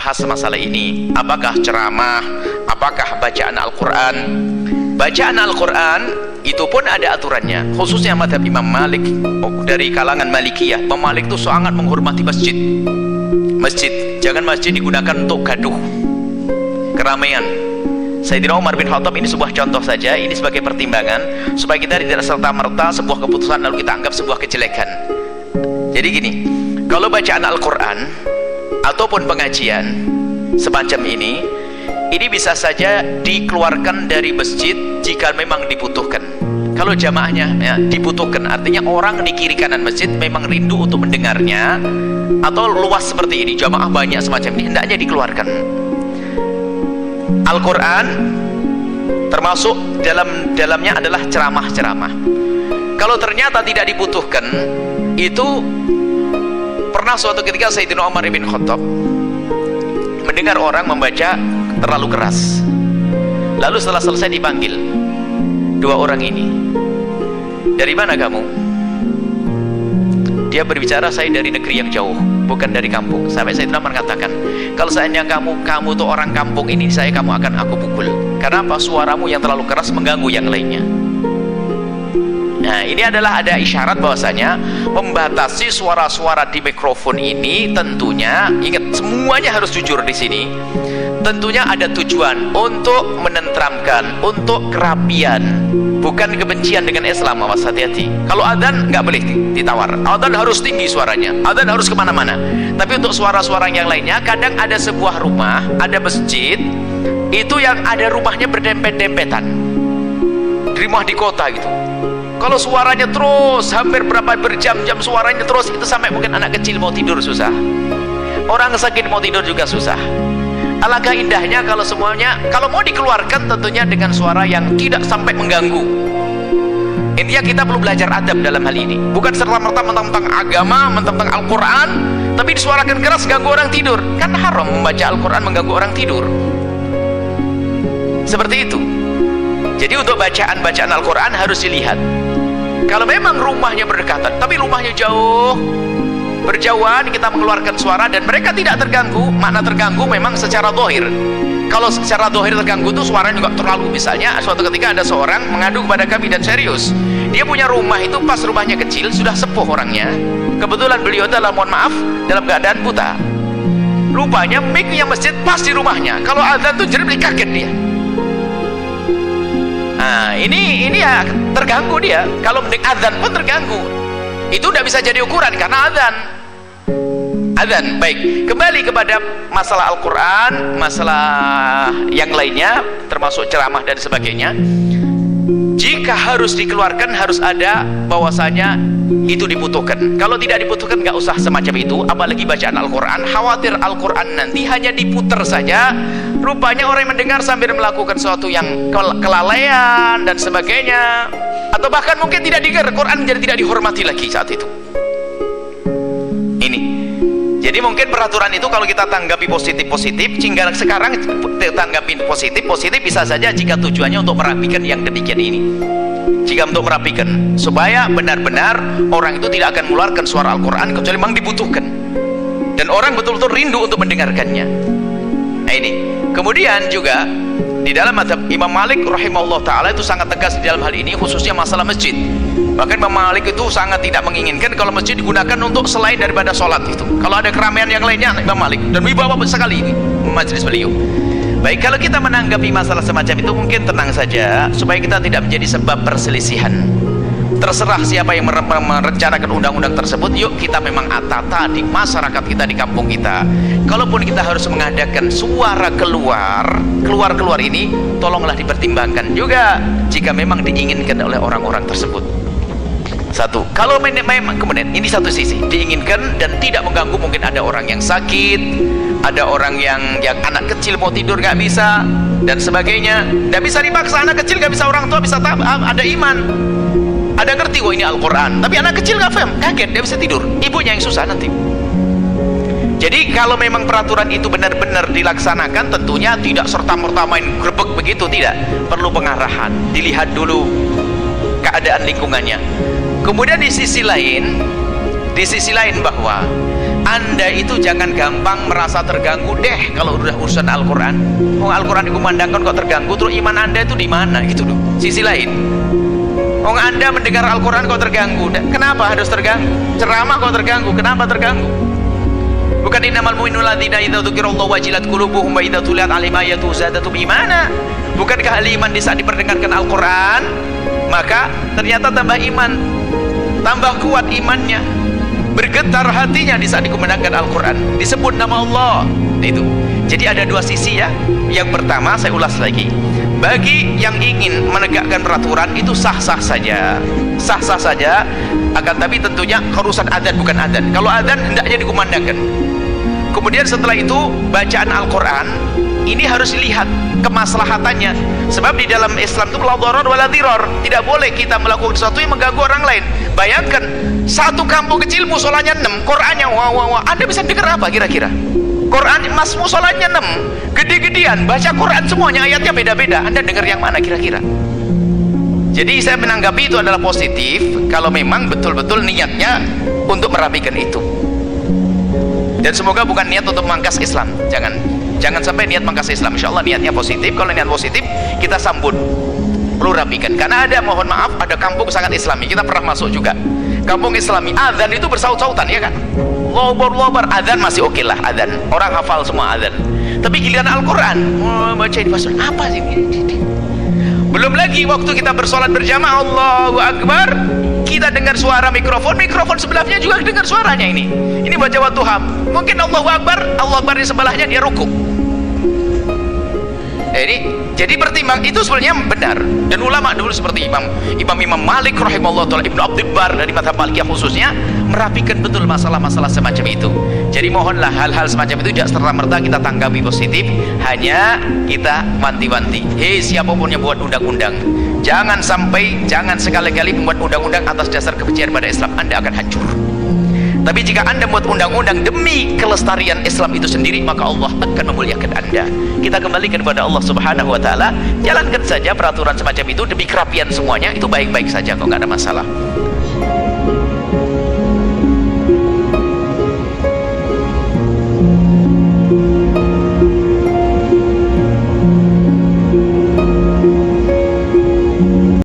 membahas masalah ini. Apakah ceramah, apakah bacaan Al-Quran? Bacaan Al-Quran itu pun ada aturannya, khususnya madhab Imam Malik. Dari kalangan Malikiyah, Imam Malik itu sangat menghormati masjid. Jangan masjid digunakan untuk gaduh, keramaian. Sayyidina Umar bin Khattab ini sebuah contoh saja, ini sebagai pertimbangan supaya kita tidak serta-merta sebuah keputusan lalu kita anggap sebuah kejelekan. Jadi gini, kalau bacaan Al-Quran ataupun pengajian semacam ini bisa saja dikeluarkan dari masjid jika memang dibutuhkan. Kalau jamaahnya ya, dibutuhkan, artinya orang di kiri kanan masjid memang rindu untuk mendengarnya, atau luas seperti ini, jamaah banyak semacam ini, hendaknya dikeluarkan. Al-Quran termasuk dalamnya adalah ceramah-ceramah. Kalau ternyata tidak dibutuhkan, itu pernah suatu ketika Sayyidina Umar bin Khattab mendengar orang membaca terlalu keras. Lalu setelah selesai dipanggil dua orang ini, dari mana kamu? Dia berbicara, saya dari negeri yang jauh, bukan dari kampung. Sampai Sayyidina Umar mengatakan, kalau seandainya kamu tuh orang kampung ini, kamu akan aku pukul. Karena apa? Suaramu yang terlalu keras mengganggu yang lainnya. Nah, ini adalah ada isyarat bahwasanya membatasi suara-suara di mikrofon ini tentunya, ingat semuanya harus jujur di sini. Tentunya ada tujuan untuk menenteramkan, untuk kerapian, bukan kebencian dengan Islam. Awas, hati-hati. Kalau adzan nggak boleh ditawar, adzan harus tinggi suaranya, adzan harus kemana-mana. Tapi untuk suara-suara yang lainnya, kadang ada sebuah rumah, ada masjid, itu yang ada rumahnya berdempet-dempetan, di rumah di kota gitu. Kalau suaranya terus, hampir berjam-jam suaranya terus, itu sampai mungkin anak kecil mau tidur susah, orang sakit mau tidur juga susah. Alangkah indahnya kalau semuanya, kalau mau dikeluarkan tentunya dengan suara yang tidak sampai mengganggu. Intinya kita perlu belajar adab dalam hal ini, bukan serta-merta mentang-mentang agama, mentang-mentang Al-Quran tapi disuarakan keras ganggu orang tidur. Kan haram membaca Al-Quran mengganggu orang tidur, seperti itu. Jadi untuk bacaan Al-Quran harus dilihat. Kalau memang rumahnya berdekatan tapi rumahnya jauh, berjauhan, kita mengeluarkan suara dan mereka tidak terganggu. Makna terganggu memang secara zahir. Kalau secara zahir terganggu itu suaranya juga terlalu. Misalnya suatu ketika ada seorang mengadu kepada kami dan serius, dia punya rumah itu pas rumahnya kecil, sudah sepuh orangnya, kebetulan beliau dalam, mohon maaf, dalam keadaan buta. Rupanya mic yang masjid pas di rumahnya, kalau adzan tuh jadi kaget dia. Nah, ini ya terganggu dia. Kalau mendengar adzan pun terganggu. Itu tidak bisa jadi ukuran karena adzan. Baik, kembali kepada masalah Al-Quran, masalah yang lainnya termasuk ceramah dan sebagainya. Jika harus dikeluarkan, harus ada bahwasanya itu dibutuhkan. Kalau tidak dibutuhkan, nggak usah semacam itu. Apalagi bacaan Al-Quran, khawatir Al-Quran nanti hanya diputar saja, rupanya orang yang mendengar sambil melakukan sesuatu yang kelalaian dan sebagainya, atau bahkan mungkin tidak dengar Quran, jadi tidak dihormati lagi saat itu. Ini jadi mungkin peraturan itu kalau kita tanggapi positif, sehingga sekarang tanggapi positif bisa saja jika tujuannya untuk merapikan yang demikian ini. Jika untuk merapikan supaya benar-benar orang itu tidak akan mengeluarkan suara Al-Quran kecuali memang dibutuhkan dan orang betul-betul rindu untuk mendengarkannya. Nah ini kemudian juga di dalam mazhab Imam Malik rahimahullah ta'ala itu sangat tegas di dalam hal ini, khususnya masalah masjid. Bahkan Imam Malik itu sangat tidak menginginkan kalau masjid digunakan untuk selain daripada sholat itu. Kalau ada keramaian yang lainnya, Imam Malik, dan wibawa sekali ini majelis beliau. Baik, kalau kita menanggapi masalah semacam itu mungkin tenang saja supaya kita tidak menjadi sebab perselisihan. Terserah siapa yang merencanakan undang-undang tersebut, yuk kita memang atata di masyarakat kita, di kampung kita. Kalaupun kita harus mengadakan suara keluar ini, tolonglah dipertimbangkan juga jika memang diinginkan oleh orang-orang tersebut. Satu, kalau memang kemudian ini satu sisi diinginkan dan tidak mengganggu, mungkin ada orang yang sakit, ada orang yang anak kecil mau tidur nggak bisa dan sebagainya, nggak bisa dipaksa. Anak kecil nggak bisa, orang tua bisa, ada iman, ada ngerti, wah ini Al-Quran, tapi anak kecil nggak paham, kaget, dia bisa tidur, ibunya yang susah nanti. Jadi kalau memang peraturan itu benar-benar dilaksanakan, tentunya tidak serta-merta main grebek begitu, tidak, perlu pengarahan, dilihat dulu keadaan lingkungannya. Kemudian di sisi lain bahwa Anda itu jangan gampang merasa terganggu deh kalau udah urusan Al-Quran. Al-Quran dikumandangkan kok terganggu, terus iman Anda itu di mana gitu loh. Sisi lain, Anda mendengar Al-Quran kok terganggu. Kenapa harus terganggu? Ceramah kok terganggu, kenapa terganggu? Bukan innamal mu'minuna alladzina idza dzukirallahu wajilat qulubuhum wa idza tuliyat 'alaihim ayatuhu zadatuhum imana. Bukankah ahli iman di saat diperdengarkan Al-Quran maka ternyata tambah iman, tambah kuat imannya, bergetar hatinya di saat dikumandangkan Al-Quran, disebut nama Allah. Itu jadi ada dua sisi ya. Yang pertama saya ulas lagi, bagi yang ingin menegakkan peraturan itu sah-sah saja, sah-sah saja, akan tapi tentunya urusan adzan bukan adzan. Kalau adzan hendaknya dikumandangkan. Kemudian setelah itu bacaan Al-Quran ini harus dilihat kemaslahatannya, sebab di dalam Islam itu la dharar wala dhirar, tidak boleh kita melakukan sesuatu yang mengganggu orang lain. Bayangkan satu kampung kecil musolanya 6, Qurannya wah, Anda bisa dengar apa kira-kira? Quran mas musolanya 6, gede-gedean, baca Quran semuanya ayatnya beda-beda, Anda dengar yang mana kira-kira? Jadi saya menanggapi itu adalah positif kalau memang betul-betul niatnya untuk merapikan itu. Dan semoga bukan niat untuk memangkas Islam, jangan sampai niat memangkas Islam. Insya Allah niatnya positif. Kalau niat positif kita sambut, perlu rapikan. Karena ada, mohon maaf, ada kampung sangat Islami, kita pernah masuk juga kampung Islami, adzan itu bersaut-sautan ya kan, lobar adzan masih oke lah, adzan orang hafal semua adzan. Tapi giliran Al-Quran baca di pasal apa sih? Belum lagi waktu kita bersolat berjamaah Allahu Akbar, kita dengar suara mikrofon sebelahnya juga dengar suaranya. Ini baca Wadduha, mungkin Allahu Akbar di sebelahnya dia rukuk. Jadi pertimbang itu sebenarnya benar, dan ulama dulu seperti Imam Malik rahimahullah taala, Ibnu Abdul Bar dari mazhab Malikiyah khususnya merapikan betul masalah-masalah semacam itu. Jadi mohonlah hal-hal semacam itu tidak serta-merta kita tanggapi positif, hanya kita wanti-wanti. Hei siapapun yang buat undang-undang, jangan sekali-kali membuat undang-undang atas dasar kebencian pada Islam, Anda akan hancur. Tapi jika Anda membuat undang-undang demi kelestarian Islam itu sendiri, maka Allah akan memuliakan Anda. Kita kembalikan kepada Allah Subhanahu wa taala, jalankan saja peraturan semacam itu demi kerapian semuanya, itu baik-baik saja kok, nggak ada masalah.